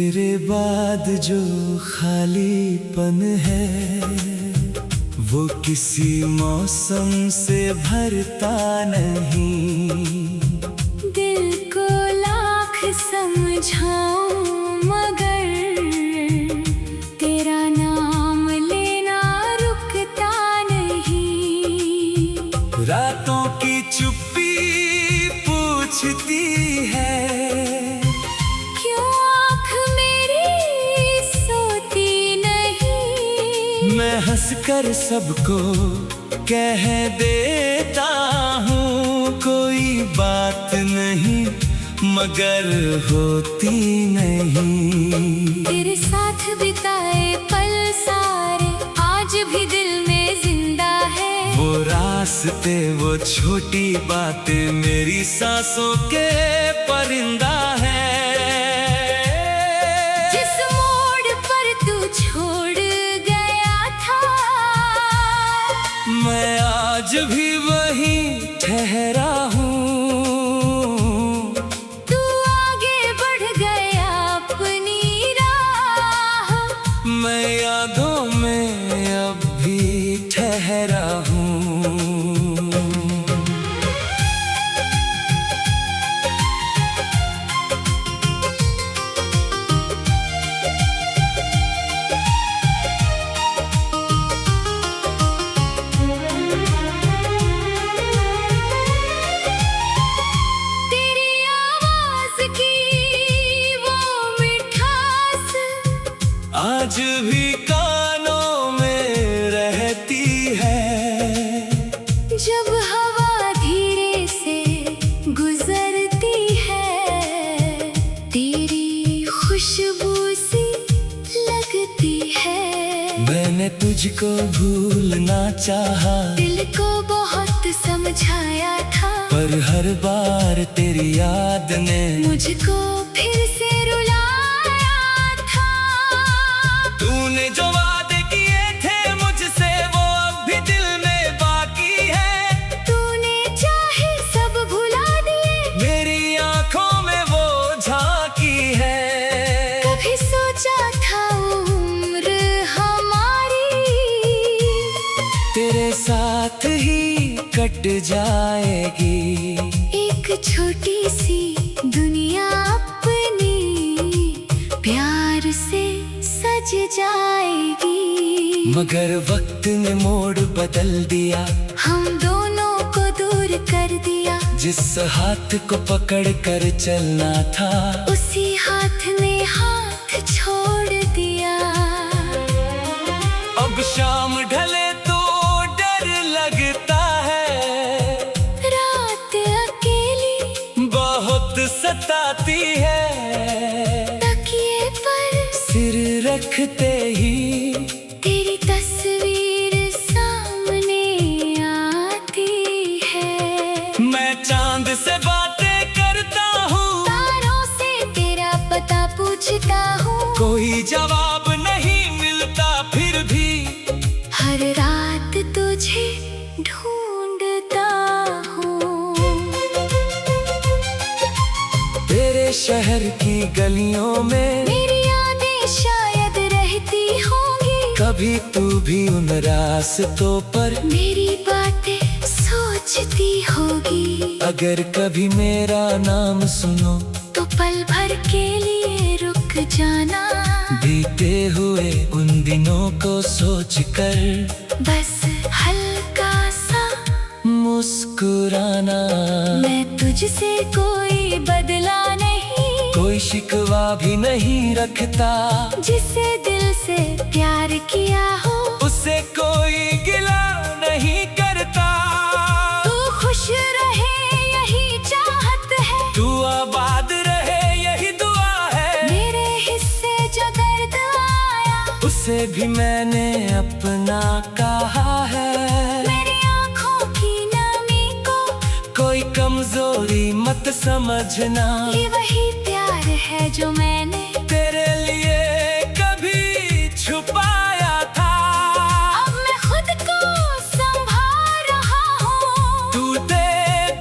तेरे बाद जो खालीपन है वो किसी मौसम से भरता नहीं। दिल को लाख समझाऊं मगर तेरा नाम लेना रुकता नहीं। रातों की चुप्पी पूछती है क्यों आँख मेरी सोती नहीं। मैं हंसकर सबको कह देता हूँ कोई बात नहीं मगर होती नहीं। तेरे साथ बिताए पल सारे आज भी दिल में जिंदा है। वो रास्ते वो छोटी बातें मेरी सांसों के परिंदा है। जिस मोड़ पर तू छोड़ गया था मैं आज भी वहीं ठहरा हूँ। तू आगे बढ़ गया अपनी राह। मैं यादों में अब भी ठहरा हूँ। तेरी आवाज की वो मिठास आज भी कानों में रहती है। जब हवा धीरे से गुजरती है तेरी खुशबू सी लगती है। मैंने तुझको भूलना चाहा दिल को बहुत समझाया था पर हर बार तेरी याद ने मुझको फिर से रुलाया था। तूने जो वादे किए थे मुझसे वो अब भी दिल में बाकी है। तूने चाहे सब भुला दिए मेरी आंखों में वो झांकी है। कभी सोचा था उम्र हमारी तेरे साथ ही कट जाएगी। एक छोटी सी दुनिया अपनी प्यार से सज जाएगी। मगर वक्त ने मोड़ बदल दिया हम दोनों को दूर कर दिया। जिस हाथ को पकड़ कर चलना था उसी हाथ ने हाथ छोड़ दिया। अब शाम ढले तो डर लगता है। रात अकेली बहुत सताती है। तकिए पर सिर रखते ही तेरी तस्वीर सामने आती है। मैं चांद से बातें करता हूँ तारों से तेरा पता पूछता हूँ। कोई जवाब नहीं मिलता फिर भी हर रात तुझे ढूंढता हूँ। तेरे शहर की गलियों में मेरी यादें शायद रहती होंगी। कभी तू भी उन रास्तों पर मेरी बातें सोचती होगी। अगर कभी मेरा नाम सुनो तो पल भर के लिए रुक जाना। बीते हुए उन दिनों को सोचकर बस हल्का सा मुस्कुराना। मैं तुझसे कोई बदला नहीं। कोई शिकवा भी नहीं रखता। जिसे दिल से प्यार किया हो उससे कोई गिला नहीं करता। तू खुश रहे यही चाहत है। तू आबाद रहे यही दुआ है। मेरे हिस्से जो दर्द आया उसे भी मैंने अपना कहा है। मेरी आँखों की नमी को कोई कमजोरी मत समझना। ये वही प्यार है जो मैंने तेरे लिए कभी छुपाया था। अब मैं खुद को संभाल रहा हूँ। तू दे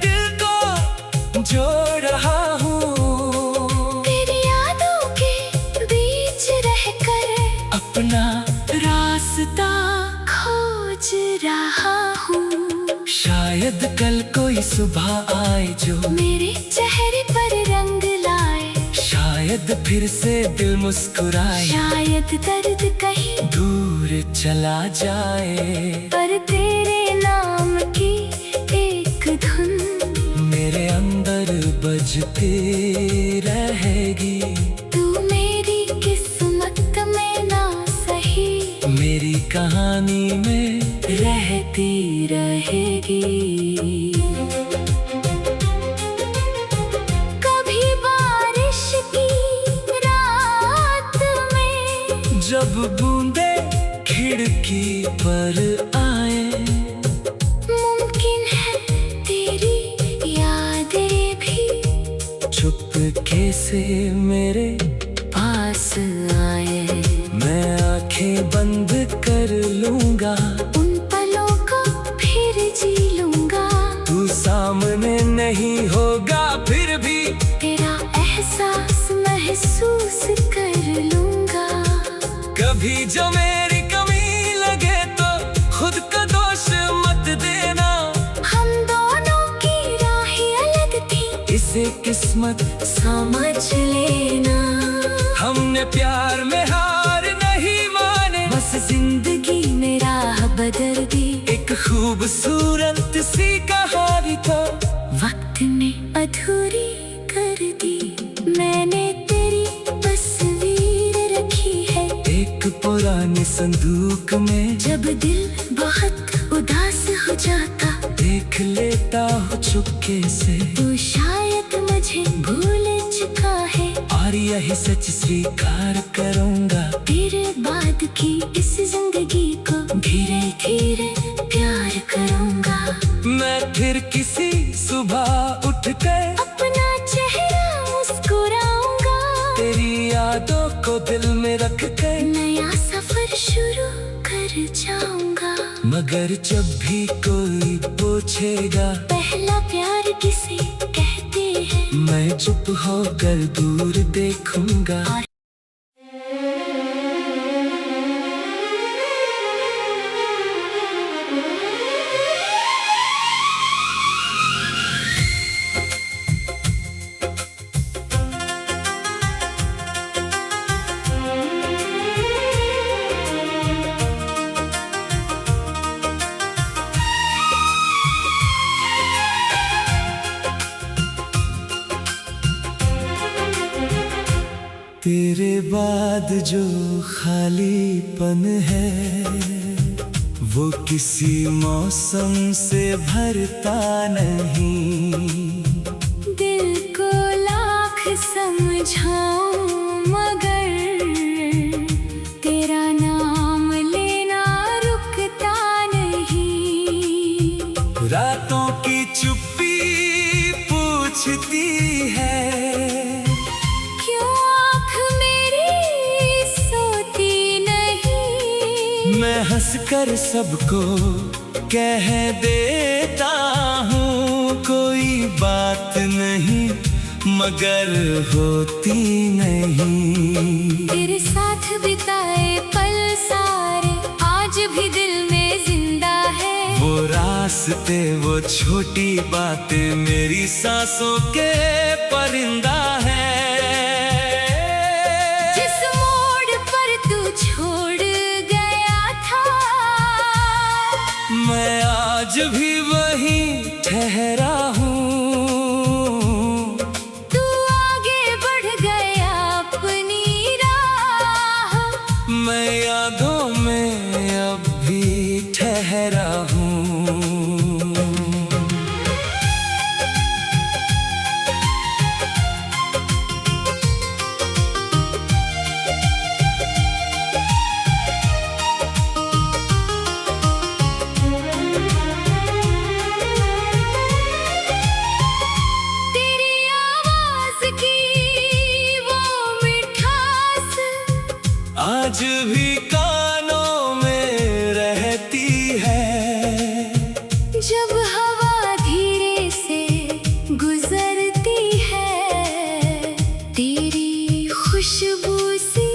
दिल को जोड़ रहा हूँ। तेरी यादों के अपना रास्ता खोज रहा हूँ। शायद कल कोई सुबह आए जो मेरे चेहरे पर रंग लाए। शायद फिर से दिल मुस्कुराए। शायद दर्द कहीं दूर चला जाए। पर तेरे नाम की एक धुन मेरे अंदर बजती रहेगी। तू मेरी किस्मत में ना सही, मेरी कहानी में रहती रहेगी। कभी बारिश की रात में जब बूंदे खिड़की पर आए। मुमकिन है तेरी यादें भी चुपके से मेरे पास आए। मैं आंखें बंद कर लूंगा। उन पलों को फिर जी लूंगा। तू सामने नहीं होगा फिर भी तेरा एहसास महसूस कर लूंगा। कभी जो मेरी कमी लगे तो खुद का दोष मत देना। हम दोनों की राहें अलग थी, इसे किस्मत समझ लेना। हमने प्यार में हार नहीं माने। बस जिंदगी में राह बदल दी। एक खूबसूरत सी कहानी तो वक्त ने अधूरी कर दी। मैंने तेरी तस्वीर रखी है एक पुराने संदूक में। जब दिल बहुत उदास हो जाता, देख लेता हूँ चुपके से। तू शायद मुझे भूल चुका है। और यही सच स्वीकार करूंगा। तेरे बाद की इस जिंदगी को धीरे धीरे प्यार करूंगा। मैं फिर किसी सुबह उठ कर अपना चेहरा मुस्कुराऊंगा। तेरी यादों को दिल में रख कर नया सफर शुरू कर जाऊंगा। मगर जब भी कोई पूछेगा पहला प्यार किसे कहते हैं, मैं चुप होकर दूर देखूंगा। तेरे बाद जो खालीपन है वो किसी मौसम से भरता नहीं। दिल को लाख समझाऊं मगर तेरा नाम लेना रुकता नहीं। रातों की चुप्पी पूछती है मैं हंसकर सबको कह देता हूँ कोई बात नहीं मगर होती नहीं। तेरे साथ बिताए पल सारे आज भी दिल में जिंदा है। वो रास्ते वो छोटी बातें मेरी सांसों के परिंदा है। जिस मोड़ पर तू छोड़ मैं आज भी वहीं ठहरा हूँ। तू आगे बढ़ गया अपनी राह। मैं यादों में अब भी ठहरा हूँ। आज भी कानों में रहती है। जब हवा धीरे से गुजरती है तेरी खुशबू सी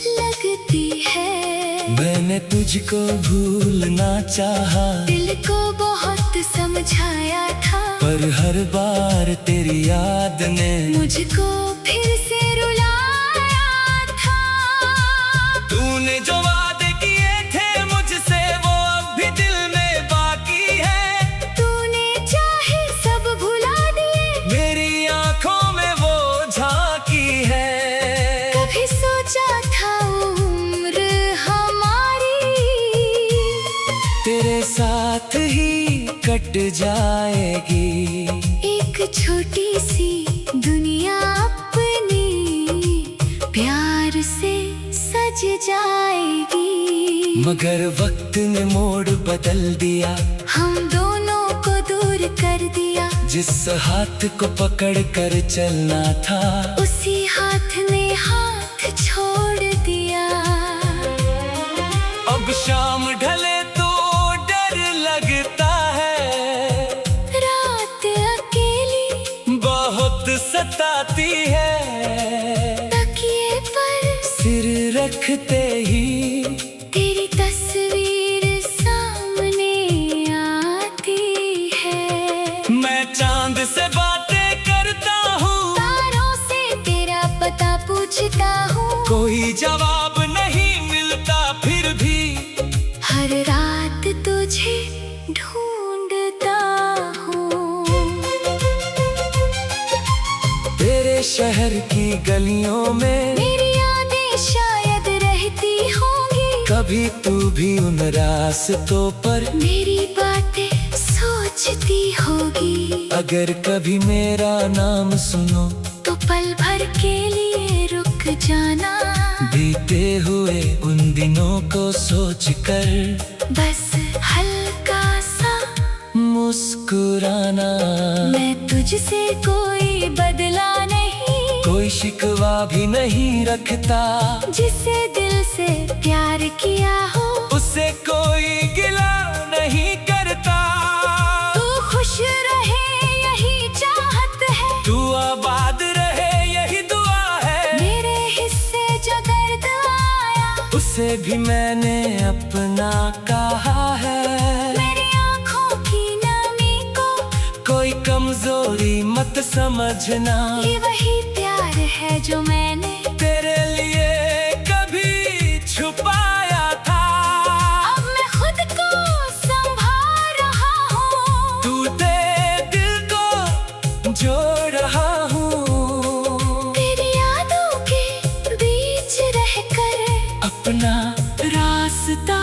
लग गुजरती है। मैंने तुझको भूलना चाहा, दिल को बहुत समझाया था, पर हर बार तेरी याद ने मुझको फिर से रुलाया था। तूने जो वादे किए थे मुझसे वो अब भी दिल में बाकी है। तूने चाहे सब भुला दिए, मेरी आंखों में वो झांकी है। कभी सोचा था उम्र हमारी तेरे साथ ही कट जाएगी। एक छोटी सी दुनिया अपनी प्यार से सज जाएगी। मगर वक्त ने मोड़ बदल दिया, हम दोनों को दूर कर दिया। जिस हाथ को पकड़ कर चलना था उसी हाथ ने हाथ छोड़ दिया। अब शाम ढले तो डर लगता है, रात अकेली बहुत सताती है। तकिए पर सिर रखते ही तेरी तस्वीर सामने आती है। मैं चांद से बातें करता हूँ, तारों से तेरा पता पूछता हूँ। कोई जवाब नहीं मिलता, फिर भी हर रात तुझे ढूंढता हूँ। तेरे शहर की गलियों में मेरी यादें शायद रहती होंगी, कभी तू भी उन रास्तों पर मेरी बातें सोचती होगी। अगर कभी मेरा नाम सुनो तो पल भर के लिए रुक जाना, बीते हुए उन दिनों को सोचकर बस हल्का सा मुस्कुराना। मैं तुझसे कोई बदला नहीं, कोई शिकवा भी नहीं रखता, जिसे दिल से प्यार किया हो उससे कोई गिला नहीं करता। तू खुश रहे यही चाहत है, तू आबाद रहे यही दुआ है। मेरे हिस्से जो दर्द आया उसे भी मैंने अपना कहा है। मेरी आँखों की नमी को कोई कमजोरी मत समझना, ये वही प्यार है जो मैंने तेरे लिए कभी छुपाया था। अब मैं खुद को संभाल रहा हूँ, टूटे दिल को जोड़ रहा हूँ। तेरी यादों के बीच रहकर अपना रास्ता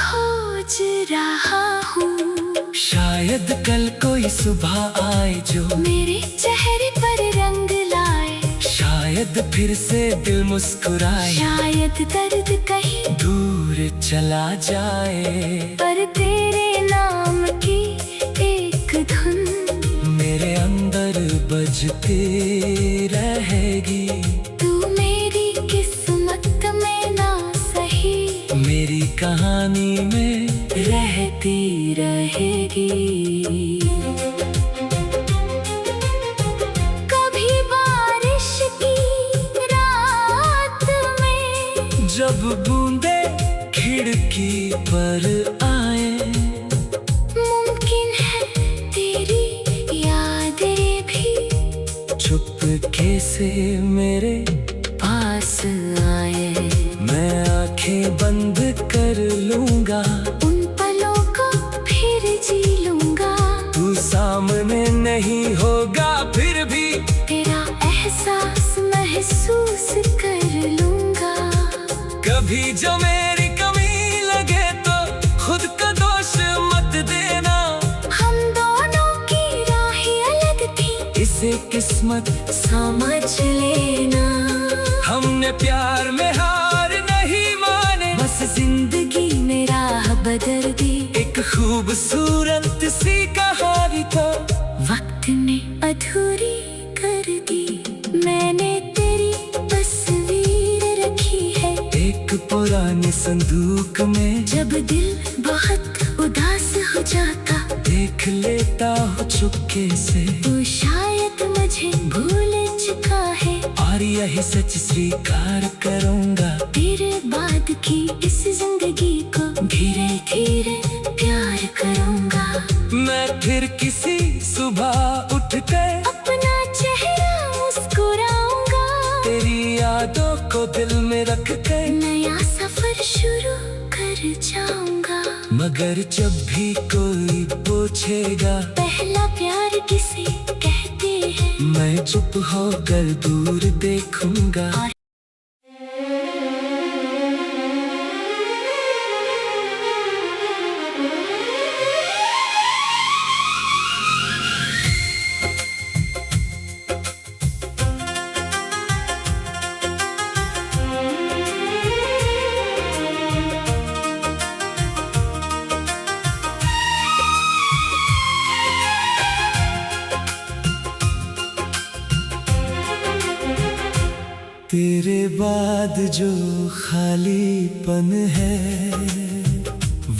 खोज रहा हूँ। शायद कल कोई सुबह आए जो मेरे चेहरे पर रंग लाए, शायद फिर से दिल मुस्कुराए। शायद दर्द कहीं दूर चला जाए, पर तेरे नाम की एक धुन मेरे अंदर बजती रहेगी। तू मेरी किस्मत में ना सही, मेरी कहानी में रहती रहेगी। कभी बारिश की रात में जब बूंदे खिड़की पर आए, मुमकिन है तेरी यादें भी चुपके से मेरे पास आए। मैं आंखें बंद कर लूंगा, उन पलों को फिर जी लूंगा। तू सामने नहीं होगा, फिर भी तेरा एहसास महसूस कर लूंगा। कभी जो मेरी कमी लगे तो खुद का दोष मत देना। हम दोनों की राहें अलग थी, इसे किस्मत समझ लेना। हमने प्यार में हार नहीं माने, बस जिंदगी में राह बदल दी। एक खूबसूरत सी कहानी तो वक्त ने अधूरी कर दी। मैंने तेरी तस्वीर रखी है एक पुराने संदूक में, जब दिल बहुत उदास हो जाता। देख लेता हूँ चुपके से, तू शायद मुझे भूल चुका है, और यही सच स्वीकार करूँगा। तेरे बाद बाद की इस जिंदगी को धीरे धीरे प्यार करूंगा। मैं फिर किसी सुबह उठ कर अपना चेहरा मुस्कुराऊंगा। तेरी यादों को दिल में रख कर नया सफर शुरू कर जाऊंगा। मगर जब भी कोई पूछेगा पहला प्यार किसे कहते हैं, मैं चुप होकर दूर देखूंगा। तेरे बाद जो खालीपन है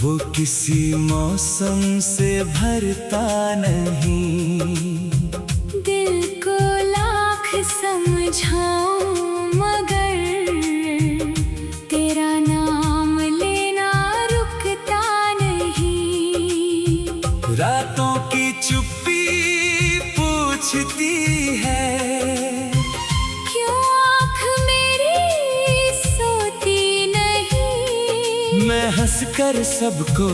वो किसी मौसम से भरता नहीं। दिल को लाख समझाऊं मगर तेरा नाम लेना रुकता नहीं। रातों की चुप्पी पूछती है मैं हंसकर सबको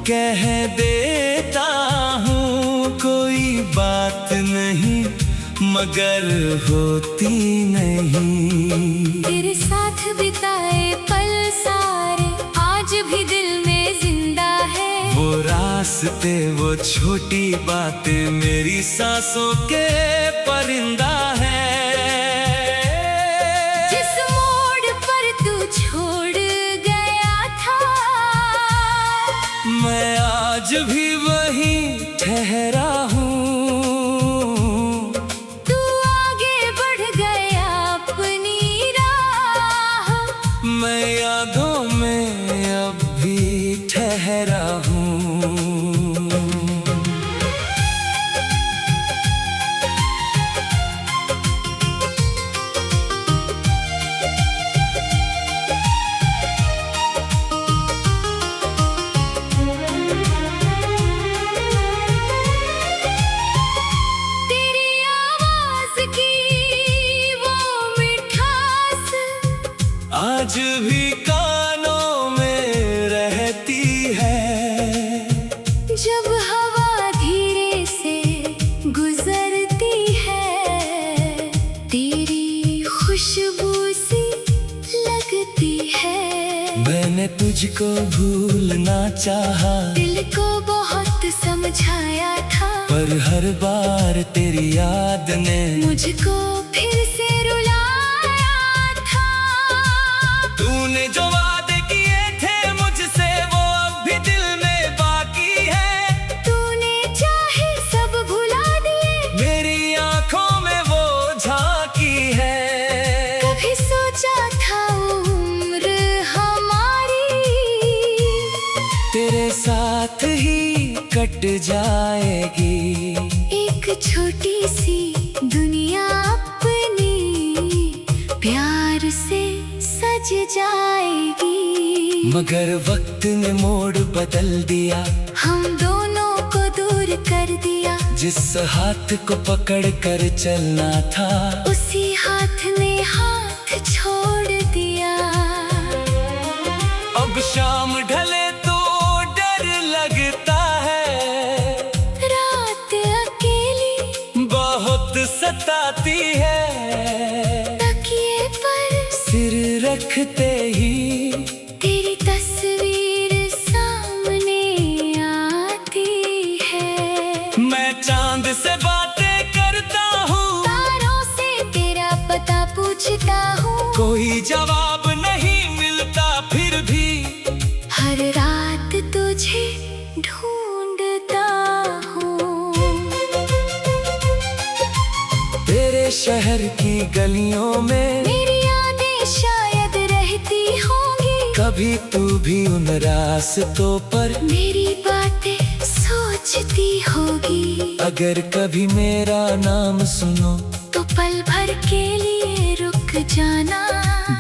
कह देता हूँ कोई बात नहीं मगर होती नहीं। तेरे साथ बिताए पल सारे आज भी दिल में जिंदा है। वो रास्ते वो छोटी बातें मेरी सांसों के परिंदा है। जिस मोड़ पर तू छोड़ मैं आज भी वहीं ठहरा हूँ। तू आगे बढ़ गया अपनी राह। मैं यादों में अब भी ठहरा हूँ। आज भी कानों में रहती है। जब हवा धीरे से गुजरती है तेरी खुशबू सी लगती है। मैंने तुझको भूलना चाहा, दिल को बहुत समझाया था, पर हर बार तेरी याद ने मुझको फिर से रुलाया था। तूने जो वादे किए थे मुझसे वो अब भी दिल में बाकी है। तूने चाहे सब भुला दिए, मेरी आंखों में वो झांकी है। कभी सोचा था उम्र हमारी तेरे साथ ही कट जाएगी। एक छोटी सी दुनिया अपनी प्यार से सज जाएगी। मगर वक्त ने मोड़ बदल दिया, हम दोनों को दूर कर दिया। जिस हाथ को पकड़ कर चलना था उसी हाथ ने हाथ छोड़ दिया। अब शाम ढले तो डर लगता है, रात अकेली बहुत सताती है। तकिए पर सिर रखते ही तेरी तस्वीर सामने आती है। मैं चांद से बातें करता हूँ, तारों से तेरा पता पूछता हूँ। कोई जवाब नहीं मिलता फिर भी हर रात तुझे ढूंढता हूँ। तेरे शहर की गलियों में मेरी यादें शायद रहती होंगी। कभी तू भी उन रास्तों पर मेरी बातें सोचती होगी। अगर कभी मेरा नाम सुनो तो पल भर के लिए रुक जाना।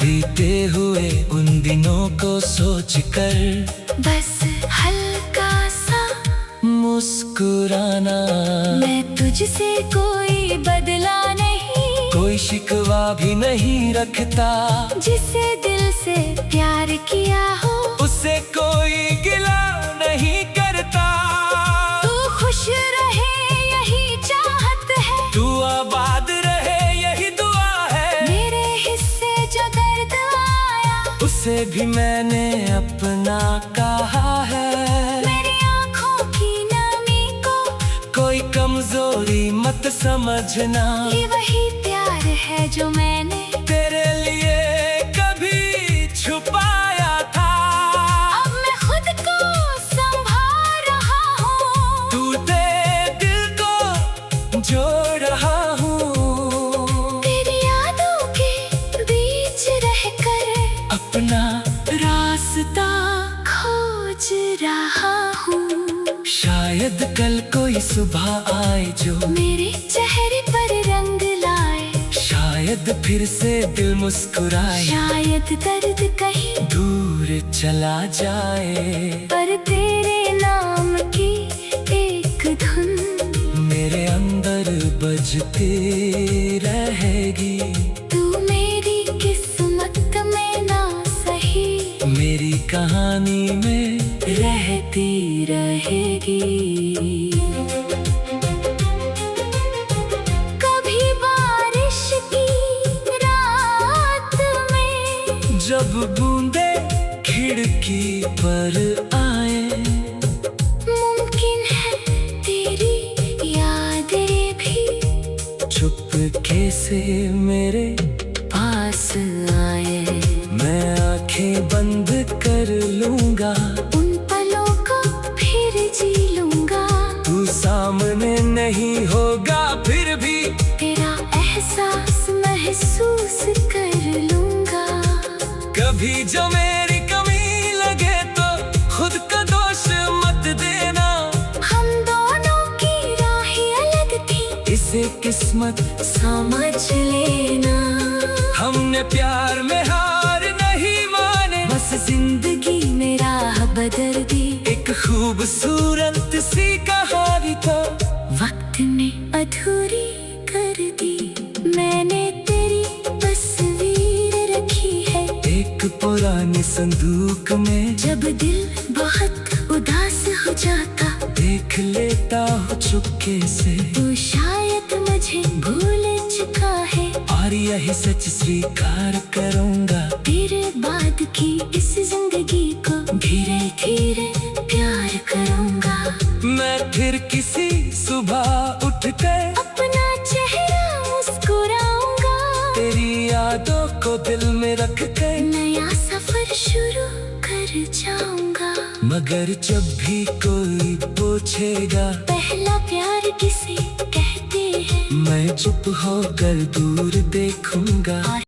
बीते हुए उन दिनों को सोच कर बस हल्का सा मुस्कुराना। मैं तुझसे कोई बदला नहीं, कोई शिकवा भी नहीं रखता, जिसे दिल से प्यार किया हो उसे कोई गिला नहीं करता। तू खुश रहे यही चाहत है, तू आबाद रहे यही दुआ है। मेरे हिस्से जो दर्द आया उसे भी मैंने अपना कहा है। मेरी आँखों की नमी को कोई कमजोरी मत समझना, ये वही प्यार है जो मैंने तेरे लिए कभी छुपाया था। अब मैं खुद को संभाल रहा हूँ, टूटे दिल को जोड़ रहा हूँ। तेरी यादों के बीच रहकर अपना रास्ता खोज रहा हूँ। शायद कल कोई सुबह आए जो मेरे चेहरे पर रंग लाए, शायद फिर से दिल मुस्कुराए। शायद दर्द कहीं दूर चला जाए, पर तेरे नाम की एक धुन मेरे अंदर बजती रहेगी। तू मेरी किस्मत में ना सही, मेरी कहानी में रहती रहेगी। कभी बारिश की रात में जब बूंदे खिड़की पर आए, मुमकिन है तेरी यादें भी चुपके से मेरे पास आए। मैं आंखें बंद कर लूंगा, उन पलों को फिर जी लूंगा, तू सामने नहीं होगा फिर भी तेरा एहसास महसूस कर लूंगा। कभी जो मेरी कमी लगे तो खुद का दोष मत देना। हम दोनों की राहें अलग थी, इसे किस्मत समझ लेना। हमने प्यार में हार नहीं माने, बस जिंदगी में राह बदल दी, एक खूबसूरत सी कहानी तो वक्त ने अधूरी कर दी। मैंने तेरी तस्वीर रखी है एक पुरानी संदूक में, जब दिल बहुत उदास हो जाता, देख लेता हूँ चुपके से। तू शायद मुझे भूल चुका है, और यही सच स्वीकार करूँगा। तेरे बाद की इस जिंदगी को धीरे धीरे प्यार करूँगा। मैं फिर किसी सुबह उठ कर अपना चेहरा मुस्कुराऊंगा, तेरी यादों को दिल में रख कर नया सफर शुरू कर जाऊंगा। मगर जब भी कोई पूछेगा पहला प्यार किसे कहते हैं, मैं चुप होकर दूर देखूंगा।